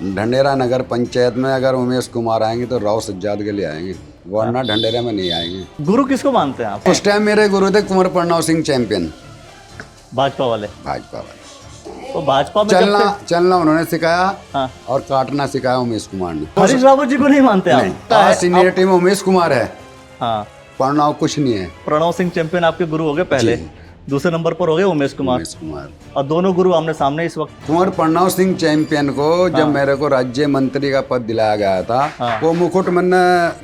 ढंडेरा नगर पंचायत में अगर उमेश कुमार आएंगे तो राव सज्जाद के लिए आएंगे, वरना ढंडेरा में नहीं आएंगे। गुरु किसको मानते हैं आप? उस टाइम मेरे गुरु थे कुंवर प्रणव सिंह चैंपियन, भाजपा वाले। भाजपा वाले। तो भाजपा में चलना उन्होंने सिखाया, हाँ। और काटना सिखाया उमेश कुमार ने। हरीश रावत जी को नहीं मानते आप? नहीं, सीनियरिटी में उमेश कुमार है, हाँ। प्रणव कुछ नहीं है। प्रणव सिंह चैंपियन आपके गुरु हो गए पहले, दूसरे नंबर पर हो गए उमेश कुमार। और दोनों गुरु आमने सामने इस वक्त। कुंवर प्रणव सिंह चैंपियन को जब मेरे को राज्य मंत्री का पद दिलाया गया था, वो मुकुट मैंने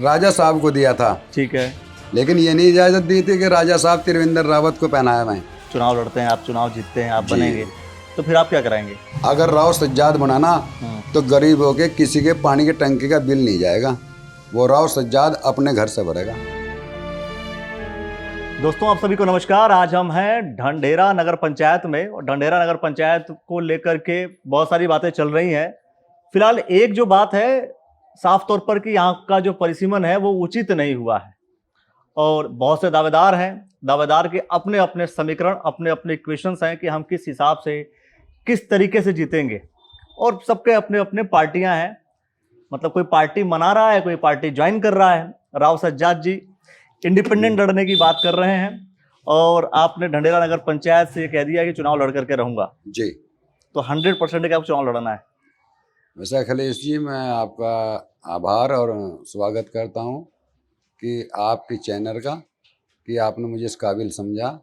राजा साहब को दिया था, ठीक है, लेकिन ये नहीं इजाजत दी थी कि राजा साहब त्रिवेंद्र रावत को पहनाया मैं। चुनाव लड़ते हैं आप, चुनाव जीतते हैं आप, बनेंगे तो फिर आप क्या कराएंगे? अगर राव सज्जाद बनाना तो गरीब होके किसी के पानी की टंकी का बिल नहीं जाएगा, वो राव सज्जाद अपने घर से भरेगा। दोस्तों आप सभी को नमस्कार। आज हम हैं ढंडेरा नगर पंचायत में, और ढंडेरा नगर पंचायत को लेकर के बहुत सारी बातें चल रही हैं। फिलहाल एक जो बात है साफ तौर पर कि यहाँ का जो परिसीमन है वो उचित नहीं हुआ है, और बहुत से दावेदार हैं, दावेदार के अपने अपने समीकरण, अपने अपने इक्वेशंस हैं कि हम किस हिसाब से किस तरीके से जीतेंगे, और सबके अपने अपने पार्टियां हैं। मतलब कोई पार्टी मना रहा है, कोई पार्टी ज्वाइन कर रहा है। राव सज्जाद जी इंडिपेंडेंट लड़ने की बात कर रहे हैं, और आपने ढंडेरा नगर पंचायत से कह दिया कि चुनाव लड़ करके रहूंगा जी। तो 100% का चुनाव लड़ना है। वैसे अखिलेश जी, मैं आपका आभार और स्वागत करता हूँ कि आपके चैनल का, कि आपने मुझे इस काबिल समझा,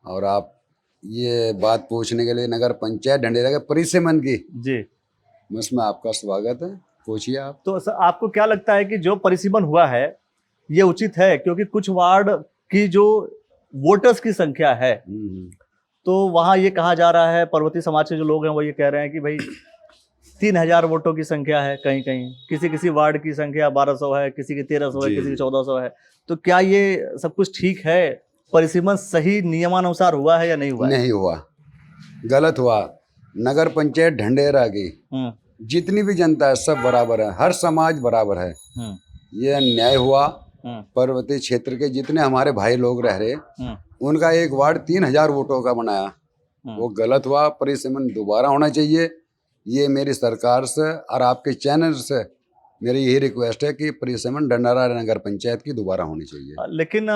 और आप ये बात पूछने के लिए नगर पंचायत ढंडेरा के परिसीमन की जी, उसमें आपका स्वागत है। पूछिए आप। तो सर आपको क्या लगता है कि जो परिसीमन हुआ है ये उचित है? क्योंकि कुछ वार्ड की जो वोटर्स की संख्या है, तो वहाँ ये कहा जा रहा है, पर्वतीय समाज के जो लोग हैं वो ये कह रहे हैं कि भाई 3000 वोटों की संख्या है, कहीं कहीं किसी किसी वार्ड की संख्या 1200 है, किसी की 1300 है, किसी की 1400 है। तो क्या ये सब कुछ ठीक है? परिसीमन सही नियमानुसार हुआ है या नहीं हुआ? नहीं हुआ, गलत हुआ। नगर पंचायत ढंडेरा की जितनी भी जनता है सब बराबर है, हर समाज बराबर है। ये अन्याय हुआ। पर्वतीय क्षेत्र के जितने हमारे भाई लोग रह रहे, उनका एक वार्ड 3000 वोटों का बनाया, वो गलत हुआ। परिसीमन दोबारा होना चाहिए। ये मेरी सरकार से और आपके चैनल से मेरी यही रिक्वेस्ट है कि परिसीमन ढंडेरा नगर पंचायत की दोबारा होनी चाहिए। लेकिन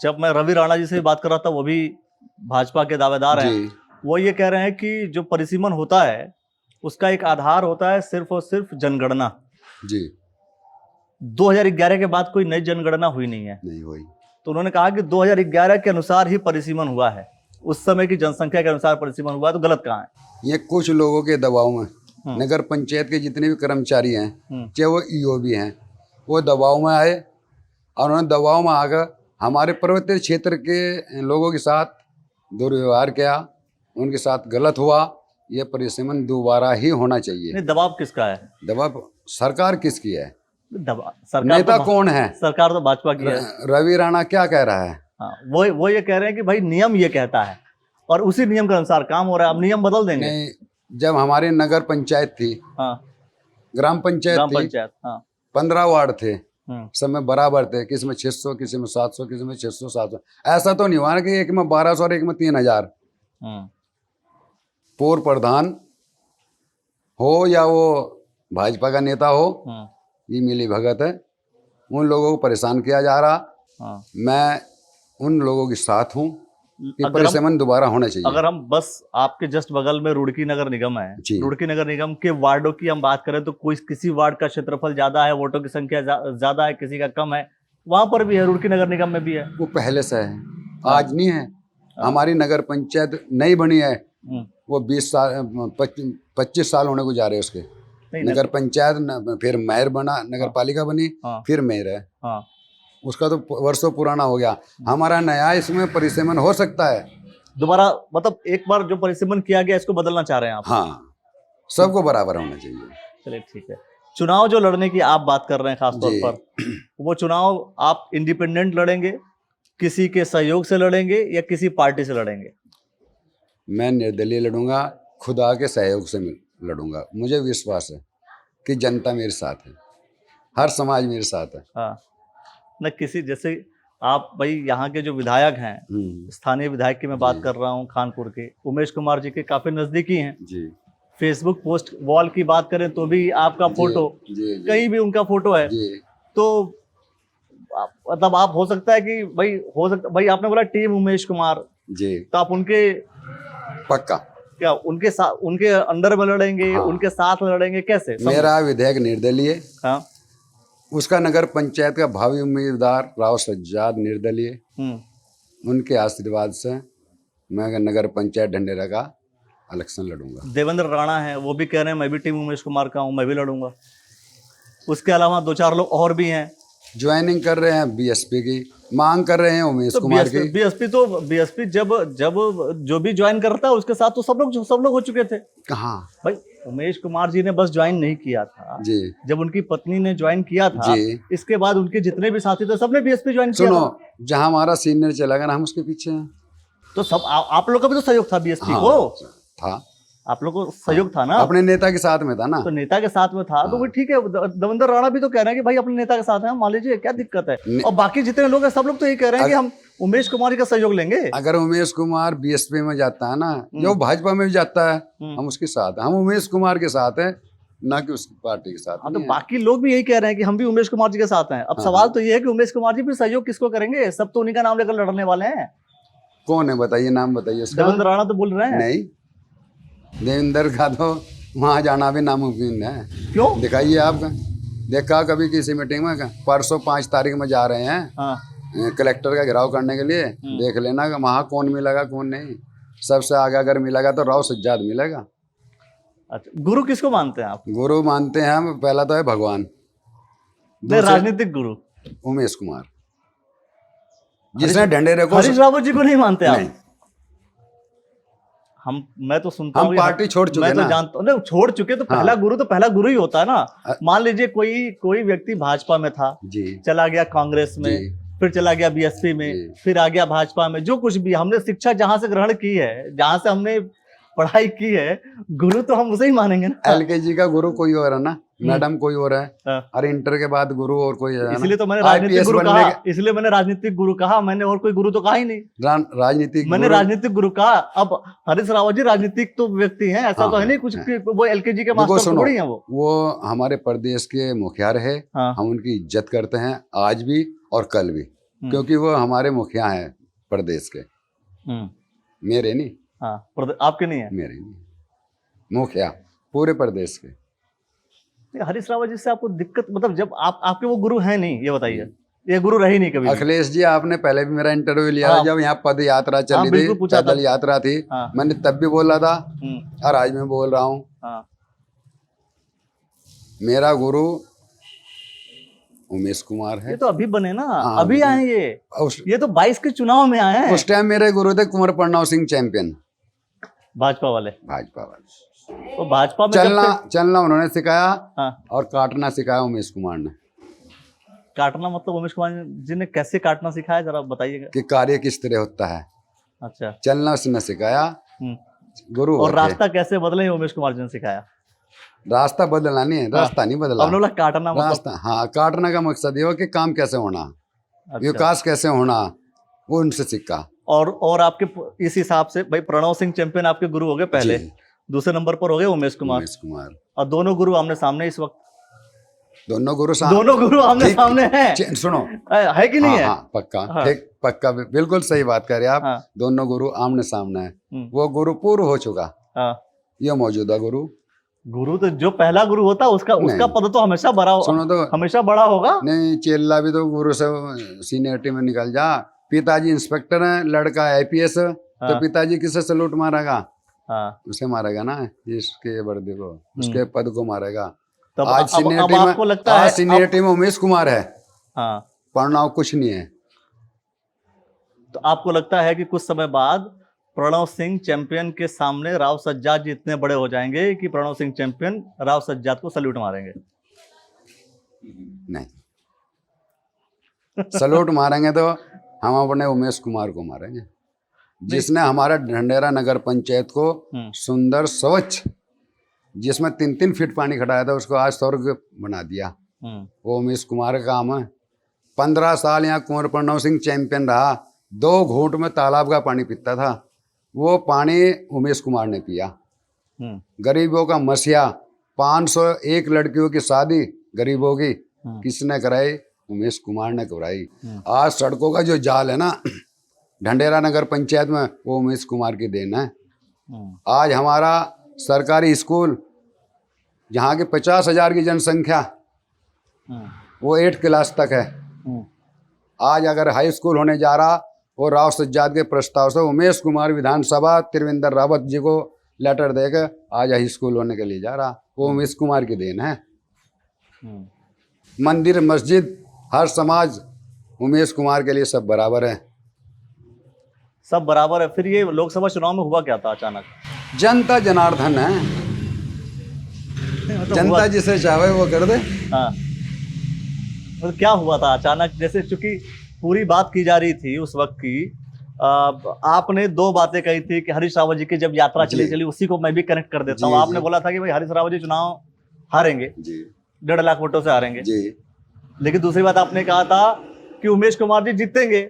जब मैं रवि राणा जी से बात कर रहा था, वो भी भाजपा के दावेदार हैं, वो ये कह रहे हैं कि जो परिसीमन होता है उसका एक आधार होता है सिर्फ और सिर्फ जनगणना। जी। 2011 के बाद कोई नई जनगणना हुई नहीं है। नहीं हुई। तो उन्होंने कहा कि 2011 के अनुसार ही परिसीमन हुआ है, उस समय की जनसंख्या के अनुसार परिसीमन हुआ है, तो गलत कहाँ है? ये कुछ लोगों के दबाव में नगर पंचायत के जितने भी कर्मचारी हैं, चाहे वो ईओ भी हैं, वो दबाव में आए, और उन्होंने दबाव में आकर हमारे पर्वतीय क्षेत्र के लोगों के साथ दुर्व्यवहार किया, उनके साथ गलत हुआ। ये परिसीमन दोबारा ही होना चाहिए। नहीं, दबाव किसका है? दबाव सरकार किसकी है? दबाव सरकार नेता कौन है? सरकार तो भाजपा की है। रवि राणा क्या कह रहा है? हाँ, वो ये कह रहे हैं कि भाई नियम ये कहता है, और उसी नियम के अनुसार काम हो रहा है। अब नियम बदल देंगे। नहीं, जब हमारी नगर पंचायत थी, ग्राम पंचायत थी, 15 वार्ड थे, सब में बराबर थे, किसी में 600, किसी में 700, किसी में 600, 700। ऐसा तो नहीं हुआ ना कि एक में 1200 और एक में 3000। पूर्व प्रधान हो या वो भाजपा का नेता हो, ये मिली भगत है। उन लोगों को परेशान किया जा रहा। मैं उन लोगों के साथ हूँ कि परिसीमन दोबारा होना चाहिए। अगर हम बस आपके जस्ट बगल में रुड़की नगर निगम है, रुड़की नगर निगम के वार्डों की हम बात करें तो कोई किसी वार्ड का क्षेत्रफल ज्यादा है, वोटों की संख्या ज्यादा है, किसी का कम है। वहां पर भी है, रुड़की नगर निगम में भी है। वो पहले से है, आज नहीं है। हमारी नगर पंचायत नई बनी है, वो 20 साल 25 साल होने को जा रहे हैं उसके। नगर पंचायत फिर मेयर बना, नगर पालिका बनी, फिर मेयर है। उसका तो वर्षों पुराना हो गया। हमारा नया इसमें परिसीमन हो सकता है दोबारा। मतलब एक बार जो परिसीमन किया गया इसको बदलना चाह रहे हैं आप? हाँ, सबको बराबर होना चाहिए। चलिए ठीक है। चुनाव जो लड़ने की आप बात कर रहे हैं खासतौर पर, वो चुनाव आप इंडिपेंडेंट लड़ेंगे, किसी के सहयोग से लड़ेंगे, या किसी पार्टी से लड़ेंगे? मैं निर्दलीय लड़ूंगा, खुदा के सहयोग से लड़ूंगा। मुझे विश्वास है कि जनता मेरे साथ है, हर समाज मेरे साथ है। हाँ, न किसी, जैसे आप भाई यहाँ के जो विधायक हैं, स्थानीय विधायक की मैं बात कर रहा हूँ, खानपुर के उमेश कुमार जी के काफी नजदीकी हैं जी। फेसबुक पोस्ट वॉल की बात करें तो भी आपका फोटो, जी कहीं भी उनका फोटो है। जी तो मतलब आप हो सकता है कि भाई आपने बोला टीम उमेश कुमार, जी तो आप उनके पक्का। क्या उनके साथ, उनके अंडर में लड़ेंगे, हाँ। उनके साथ लड़ेंगे, कैसे? मेरा विधेयक निर्दलीय, हाँ। उसका नगर पंचायत का भावी उम्मीदवार राव सज्जाद निर्दलीय। उनके आशीर्वाद से मैं नगर पंचायत ढंढेरा का इलेक्शन लड़ूंगा। देवेंद्र राणा है, वो भी कह रहे हैं मैं भी टीम उमेश कुमार का हूँ, मैं भी लड़ूंगा। उसके अलावा 2-4 लोग और भी हैं। ज्वाइनिंग कर रहे हैं बीएसपी की, मांग कर रहे हैं उमेश तो कुमार की। बीएसपी जब जो भी ज्वाइन करता है उसके साथ तो सब लोग हो चुके थे। कहाँ भाई उमेश कुमार जी ने बस ज्वाइन नहीं किया था जी, जब उनकी पत्नी ने ज्वाइन किया था जी। इसके बाद उनके जितने भी साथी थे सबने बीएसपी ज्वाइन किया सुनो, था। जहाँ हमारा सीनियर चला गया ना, हम उसके पीछे हैं। तो सब आप लोग का भी तो सहयोग था बीएसपी हाँ, को, था। आप लोग को सहयोग था ना, अपने नेता के साथ में था ना। तो नेता के साथ में था। तो वो ठीक है, देवेंद्र राणा भी तो कह रहे हैं कि भाई अपने नेता के साथ हैं, मान लीजिए, क्या दिक्कत है? और बाकी जितने लोग हैं सब लोग तो यही कह रहे हैं कि हम उमेश कुमार जी का सहयोग लेंगे। अगर उमेश कुमार बीएसपी में जाता है ना, जो भाजपा में भी जाता है, हम उसके साथ हैं। हम उमेश कुमार के साथ हैं, ना कि उसकी पार्टी के साथ। हाँ, तो बाकी लोग भी यही कह रहे हैं कि हम भी उमेश कुमार जी के साथ हैं। अब सवाल तो ये है कि उमेश कुमार जी भी सहयोग किसको करेंगे? सब तो उन्हीं का नाम लेकर लड़ने वाले हैं। कौन है बताइए, नाम बताइए उसका। देवेंद्र राणा तो बोल रहे हैं। नहीं, देवेंद्र का तो वहाँ जाना भी नामुमकिन है। क्यों? दिखाइए आप, देखा कभी किसी मीटिंग में? परसों 5 तारीख में जा रहे हैं। हाँ। कलेक्टर का घेराव करने के लिए। देख लेना कि वहाँ कौन मिलेगा कौन नहीं। सबसे आगे अगर मिलेगा तो राव सज्जाद मिलेगा। अच्छा, गुरु किसको मानते हैं आप? गुरु मानते हैं हम, पहला तो है भगवान, राजनीतिक गुरु उमेश कुमार, जिसने ढंढेरे को। हरीश रावत जी को नहीं मानते आप? नहीं। मैं तो सुनता हम हूँ, पार्टी छोड़ चुके मैं तो ना। जानता हूँ, छोड़ चुके तो पहला गुरु तो पहला गुरु ही होता है ना। मान लीजिए कोई व्यक्ति भाजपा में था जी, चला गया कांग्रेस में, फिर चला गया बीएसपी में, फिर आ गया भाजपा में। जो कुछ भी हमने शिक्षा जहां से ग्रहण की है, जहां से हमने पढ़ाई की है, गुरु तो हम उसे ही मानेंगे ना। एलकेजी का गुरु कोई और है ना, मैडम कोई और है, और इंटर के बाद गुरु और कोई है। इसलिए तो मैंने राजनीतिक गुरु कहा, इसलिए मैंने राजनीतिक गुरु कहा, मैंने और कोई गुरु तो कहा ही नहीं। राजनीतिक मैंने राजनीतिक गुरु कहा। अब हरीश रावत जी राजनीतिक तो व्यक्ति हैं, ऐसा तो है नहीं कुछ वो एलकेजी के मास्टर थोड़ी हैं। वो हमारे प्रदेश के मुखिया रहे। हम उनकी इज्जत करते हैं आज भी और कल भी, क्योंकि वो हमारे मुखिया हैं प्रदेश के। मेरे नहीं। हाँ, आपके नहीं है? मेरे नहीं, मुखिया पूरे प्रदेश के। हरीश रावत जी से आपको दिक्कत, मतलब जब आपके वो गुरु हैं नहीं, ये बताइए, ये गुरु रहे नहीं कभी? अखिलेश जी, आपने पहले भी मेरा इंटरव्यू लिया था, जब यहाँ पद यात्रा चली थी, पैदल यात्रा थी, मैंने तब भी बोला था और आज मैं बोल रहा हूँ। मेरा गुरु उमेश कुमार है। ये तो अभी बने ना, अभी आए ये तो 22 के चुनाव में आए हैं। उस टाइम मेरे गुरु थे कुंवर प्रणव सिंह चैंपियन, भाजपा वाले। तो भाजपा में चलना उन्होंने सिखाया। और काटना सिखाया उमेश कुमार ने। काटना मतलब उमेश कुमार जी ने कैसे काटना सिखाया, जरा बताइएगा। कि कार्य किस तरह होता है। अच्छा। चलना उसने सिखाया गुरु। और रास्ता कैसे बदले उमेश कुमार जी ने सिखाया। रास्ता बदलना नहीं है, रास्ता नहीं बदला। अब लोग काटना रास्ता, हाँ, काटने का मकसद ये हो कि काम कैसे होना, विकास कैसे होना, वो उनसे सीखा। और आपके इस हिसाब से भाई प्रणव सिंह चैंपियन आपके गुरु हो गए पहले, दूसरे नंबर पर हो गए उमेश कुमार। और दोनों गुरु आमने सामने इस वक्त। दोनों गुरु आमने सामने हैं। सुनो, है कि नहीं है? पक्का, ठीक, पक्का, बिल्कुल सही बात कर रहे आप। दोनों गुरु आमने सामने है। वो गुरु पूर्व हो चुका, ये मौजूदा गुरु तो जो पहला गुरु होता उसका पद तो हमेशा बड़ा, सुनो तो हमेशा बड़ा होगा। नहीं, चेला भी तो गुरु से सीनियरिटी में निकल जा। पिताजी इंस्पेक्टर है, लड़का आईपीएस, तो पिताजी किसे सलूट मारेगा? उसे मारेगा ना, इसके वर्दी को, उसके पद को मारेगा। तो आज सीनियरिटी में उमेश कुमार है, प्रणव कुछ नहीं है। तो आपको लगता है कि कुछ समय बाद प्रणव सिंह चैंपियन के सामने राव सज्जाद जी इतने बड़े हो जाएंगे कि प्रणव सिंह चैंपियन राव सज्जाद को सल्यूट मारेंगे? नहीं, सल्यूट मारेंगे तो हम अपने उमेश कुमार को मारेंगे, जिसने हमारा ढंढेरा नगर पंचायत को सुंदर स्वच्छ, जिसमें 3-3 फीट पानी खटाया था, उसको आज स्वर्ग बना दिया। वो उमेश कुमार का काम है। 15 साल यहाँ कुंवर प्रणव सिंह चैंपियन रहा, 2 घूंट में तालाब का पानी पीता था, वो पानी उमेश कुमार ने पिया। गरीबों का मसीहा, 501 लड़कियों की शादी गरीबों की किसने कराई? उमेश कुमार ने कराई। आज सड़कों का जो जाल है ना ढंडेरा नगर पंचायत में, वो उमेश कुमार की देन है। आज हमारा सरकारी स्कूल जहाँ की 50,000 की जनसंख्या, वो 8 क्लास तक है। आज अगर हाई स्कूल होने जा रहा, वो राव सज्जाद के प्रस्ताव से उमेश कुमार विधानसभा त्रिवेंद्र रावत जी को लेटर देकर आज हाई स्कूल होने के लिए जा रहा, वो उमेश कुमार की देन है। मंदिर मस्जिद हर समाज उमेश कुमार के लिए सब बराबर है। सब बराबर है। फिर ये लोकसभा चुनाव में हुआ क्या था अचानक? जनता जनार्दन है, मतलब जनता जिसे चाहे वो कर दे। हाँ, मतलब क्या हुआ था अचानक? जैसे चूंकि पूरी बात की जा रही थी उस वक्त की, आपने दो बातें कही थी कि हरीश रावत जी की जब यात्रा चली, उसी को मैं भी कनेक्ट कर देता हूँ। आपने बोला था कि भाई हरीश रावत जी चुनाव हारेंगे, 1.5 लाख वोटों से हारेंगे जी। लेकिन दूसरी बात आपने कहा था कि उमेश कुमार जी जीतेंगे,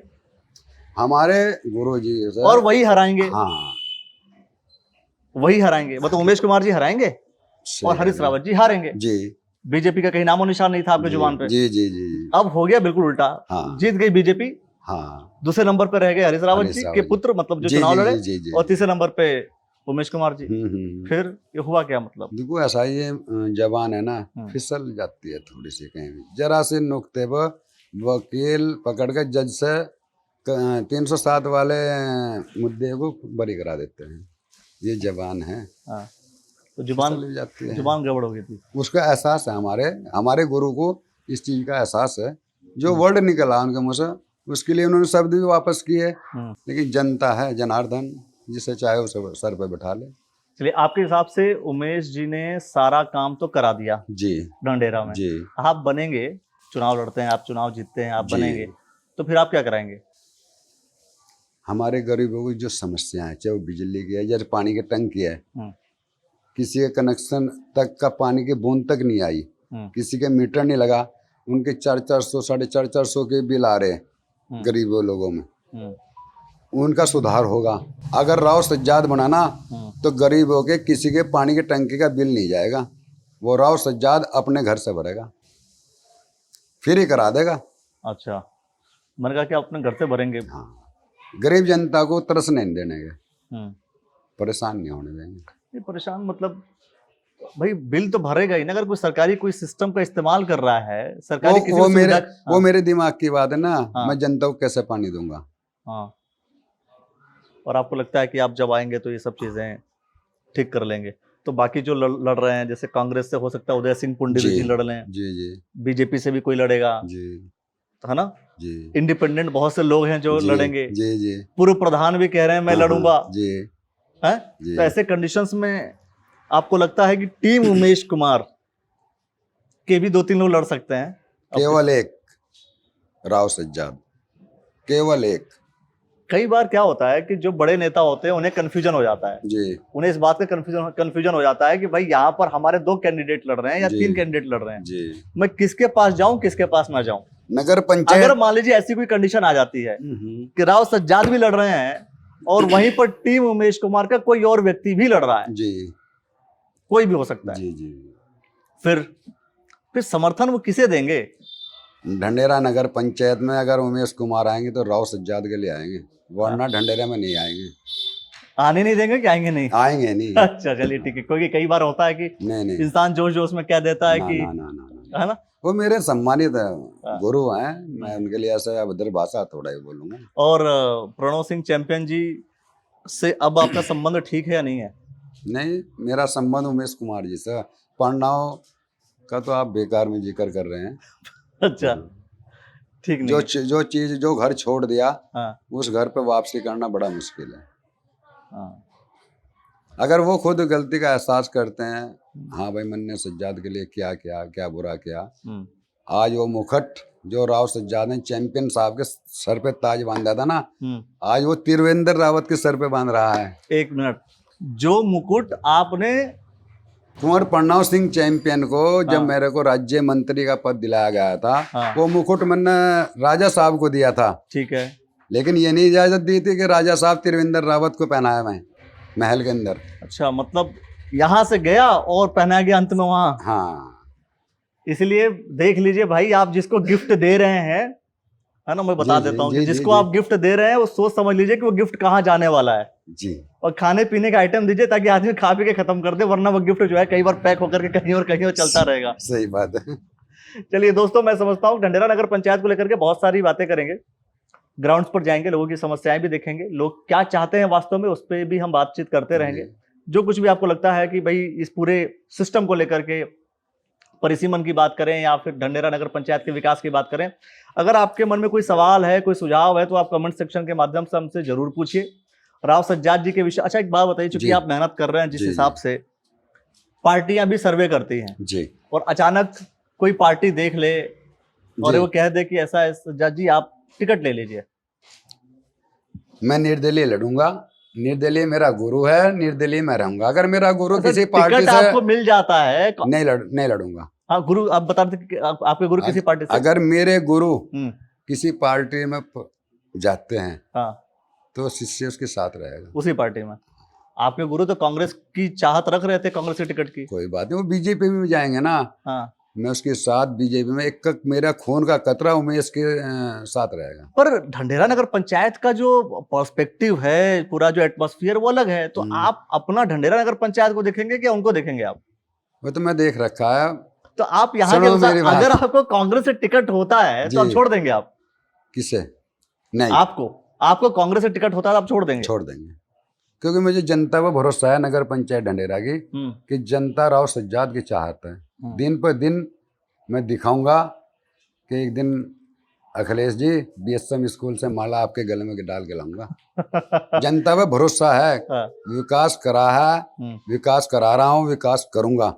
हमारे गुरु जी और वही हराएंगे। हाँ, वही हराएंगे, मतलब उमेश कुमार जी हराएंगे और हरीश रावत जी हारेंगे जी। बीजेपी का कहीं नामो निशान नहीं था आपके जुबान पे। जी जी जी। अब हो गया बिल्कुल उल्टा। हाँ। जीत गई बीजेपी, हाँ, दूसरे नंबर पे रह गए हरीश रावत जी के पुत्र, मतलब जो चुनाव लड़े, और तीसरे नंबर पे उमेश कुमार जी। फिर ये हुआ क्या? मतलब देखो ऐसा ये जबान है ना, फिसल जाती है थोड़ी सी, कहीं भी जरा से नुक्ते पर वकील पकड़ के जज से 307 वाले मुद्दे को बरी करा देते हैं। ये जबान है। हाँ, तो जुबान जाती है, जुबान गड़बड़ हो गई थी। उसका एहसास है, हमारे गुरु को इस चीज का एहसास है। जो वर्ड निकला उनके मुंह से, उसके लिए उन्होंने शब्द भी वापस किए। लेकिन जनता है जनार्दन, जिसे चाहे उसे सर पे बैठा ले। चलिए, आपके हिसाब से उमेश जी ने सारा काम तो करा दिया जी ढंडेरा में जी। आप बनेंगे, चुनाव लड़ते हैं आप, चुनाव जीतते हैं आप, बनेंगे तो फिर आप क्या कराएंगे? हमारे गरीबों की जो समस्या है, चाहे वो बिजली की है या पानी की टंकी है, किसी के कनेक्शन तक का पानी की बूंद तक नहीं आई, किसी के मीटर नहीं लगा, उनके 400-400 450 के बिल आ रहे हैं गरीबों लोगों में। उनका सुधार होगा। अगर राव सज्जाद बनाना तो गरीबों के किसी के पानी की टंकी का बिल नहीं जाएगा, वो राव सज्जाद अपने घर से भरेगा, फिर ही करा देगा। अच्छा, मैंने कहा कि अपने घर से भरेंगे। हाँ, गरीब जनता को तरस नहीं देने के, परेशान नहीं होने देंगे। परेशान मतलब भाई बिल तो भरेगा ही ना, अगर कोई सरकारी कोई सिस्टम का इस्तेमाल कर रहा है, सरकारी किसी वो मेरे दिमाग की बात है ना। मैं जनता को कैसे पानी दूंगा? हाँ, और आपको लगता है कि आप जब आएंगे तो ये सब चीजें ठीक कर लेंगे? तो बाकी जो लड़ रहे हैं, जैसे कांग्रेस से हो सकता है उदय सिंह पुंडीरी जी लड़ लें, जी जी, बीजेपी से भी कोई लड़ेगा जी, है ना जी, इंडिपेंडेंट बहुत से लोग हैं जो लड़ेंगे, जी जी, पूर्व प्रधान भी कह रहे हैं मैं लड़ूंगा जी, है। तो ऐसे कंडीशंस में आपको लगता है कि टीम उमेश कुमार के भी 2-3 लोग लड़ सकते हैं? केवल एक राव सज्जाद, केवल एक। कई बार क्या होता है कि जो बड़े नेता होते हैं उन्हें कंफ्यूजन हो जाता है जी, उन्हें इस बात का कंफ्यूजन हो जाता है कि भाई यहाँ पर हमारे 2 कैंडिडेट लड़ रहे हैं या 3 कैंडिडेट लड़ रहे हैं जी, मैं किसके पास जाऊं किसके पास ना जाऊं। नगर पंचायत, अगर मान लीजिए ऐसी कोई कंडीशन आ जाती है कि राव सज्जाद भी लड़ रहे हैं और वहीं पर टीम उमेश कुमार का कोई और व्यक्ति भी लड़ रहा है, जी, कोई भी हो सकता है, जी जी, फिर समर्थन वो किसे देंगे? ढंडेरा नगर पंचायत में अगर उमेश कुमार आएंगे तो राव सज्जाद के लिए आएंगे, वरना ढंडेरा में नहीं आएंगे। आने नहीं देंगे कि आएंगे नहीं? आएंगे नहीं। अच्छा चलिए ठीक है, क्योंकि कई बार होता है कि नहीं इंसान जोश जोश में कह देता है कि ना, है ना। वो मेरे सम्मानित गुरु हैं, मैं उनके लिए ऐसा अभद्र भाषा थोड़ा ही बोलूंगा। और प्रणव सिंह चैंपियन जी से अब आपका संबंध ठीक है या नहीं है? नहीं, मेरा संबंध उमेश कुमार जी से, प्रणव का तो आप बेकार में जिक्र कर रहे हैं। अच्छा, ठीक नहीं। जो चीज जो घर छोड़ दिया, उस घर पे वापसी करना बड़ा मुश्किल है। अगर वो खुद गलती का एहसास करते हैं, हाँ भाई मैंने सज्जाद के लिए क्या किया, क्या बुरा किया, आज वो मुकुट जो राव सज्जाद ने चैंपियन साहब के सर पे ताज बांधा था ना, आज वो त्रिवेंद्र रावत के सर पे बांध रहा है। 1 मिनट, जो मुकुट आपने कुंवर प्रणव सिंह चैंपियन को जब मेरे को राज्य मंत्री का पद दिलाया गया था, वो मुकुट मैंने राजा साहब को दिया था, ठीक है, लेकिन ये नहीं इजाजत दी थी कि राजा साहब त्रिवेंद्र रावत को पहनाया मैं महल के अंदर। अच्छा, मतलब यहाँ से गया और पहना गया अंत में वहां। हाँ इसलिए देख लीजिए भाई, आप जिसको गिफ्ट दे रहे हैं, है ना, मैं बता जी, देता हूँ जी, कि जी, जिसको जी। आप गिफ्ट दे रहे हैं वो सोच समझ लीजिए कि वो गिफ्ट कहाँ जाने वाला है, जी और खाने पीने का आइटम दीजिए ताकि आदमी खा पी के खत्म कर दे, वरना वो गिफ्ट जो है कई बार पैक होकर के कहीं और चलता रहेगा। सही बात है। चलिए दोस्तों, मैं समझता हूँ ढंढेरा नगर पंचायत को लेकर के बहुत सारी बातें करेंगे, ग्राउंड्स पर जाएंगे, लोगों की समस्याएं भी देखेंगे, लोग क्या चाहते हैं वास्तव में, उस पर भी हम बातचीत करते रहेंगे। जो कुछ भी आपको लगता है कि भाई इस पूरे सिस्टम को लेकर के, परिसीमन की बात करें या फिर ढंढेरा नगर पंचायत के विकास की बात करें, अगर आपके मन में कोई सवाल है, कोई सुझाव है, तो आप कमेंट सेक्शन के माध्यम से हमसे जरूर पूछिए। राव सज्जाद जी के विषय, अच्छा एक बात बताइए, चूंकि जी। आप मेहनत कर रहे हैं, जिस जी, हिसाब से पार्टियां भी सर्वे करती हैं जी और अचानक कोई पार्टी देख ले और जी। वो कह दे कि ऐसा है, सज्जाद जी आप टिकट ले लीजिए, मैं निर्दलीय लड़ूंगा। निर्दलीय मेरा गुरु है, निर्दलीय मैं रहूंगा। अगर मेरा गुरु अच्छा, किसी पार्टी टिकट से आपको मिल जाता है, नहीं लड़ूंगा। हाँ गुरु, आप बता दें कि आपके गुरु किसी पार्टी से, अगर मेरे गुरु हम्म, किसी पार्टी में जाते हैं हाँ तो शिष्य उसके साथ रहेगा। उसी पार्टी में। आपके गुरु तो कांग्रेस की चाहत रख रहे थे, कांग्रेस के टिकट की। कोई बात नहीं, वो बीजेपी में जाएंगे ना, हाँ, मैं उसके साथ बीजेपी में एक मेरा खून का कतरा उमेश के साथ रहेगा। पर ढंढेरा नगर पंचायत का जो पर्सपेक्टिव है, पूरा जो एटमॉस्फेयर वो अलग है, तो आप अपना ढंढेरा नगर पंचायत को देखेंगे कि उनको देखेंगे आप? वो तो मैं देख रखा है। तो आप यहाँ के सुनो अनुसार, मेरी बात। अगर आपको कांग्रेस से टिकट होता है तो आप जी। छोड़ देंगे? आप किसे? नहीं, आपको कांग्रेस से टिकट होता है तो आप छोड़ देंगे? छोड़ देंगे, क्योंकि मुझे जनता पर भरोसा है, नगर पंचायत ढंढेरा की, कि जनता राव सज्जाद की चाहत है। दिन पर दिन मैं दिखाऊंगा कि एक दिन अखिलेश जी बीएसएम स्कूल से माला आपके गले में डाल के लाऊंगा। जनता पे भरोसा है, विकास करा है, विकास करा रहा हूँ, विकास करूंगा।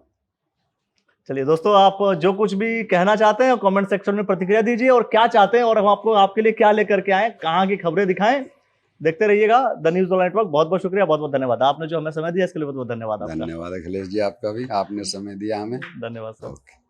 चलिए दोस्तों, आप जो कुछ भी कहना चाहते हैं कमेंट सेक्शन में प्रतिक्रिया दीजिए, और क्या चाहते हैं और हम आपको आपके लिए क्या लेकर के आए, कहाँ की खबरें दिखाएं, देखते रहिएगा द न्यूज़ ऑल नेटवर्क। बहुत बहुत शुक्रिया, बहुत बहुत धन्यवाद। आपने जो हमें समय दिया इसके लिए बहुत बहुत धन्यवाद आपका। धन्यवाद अखिलेश जी, आपका भी, आपने समय दिया हमें। धन्यवाद सर। ओके।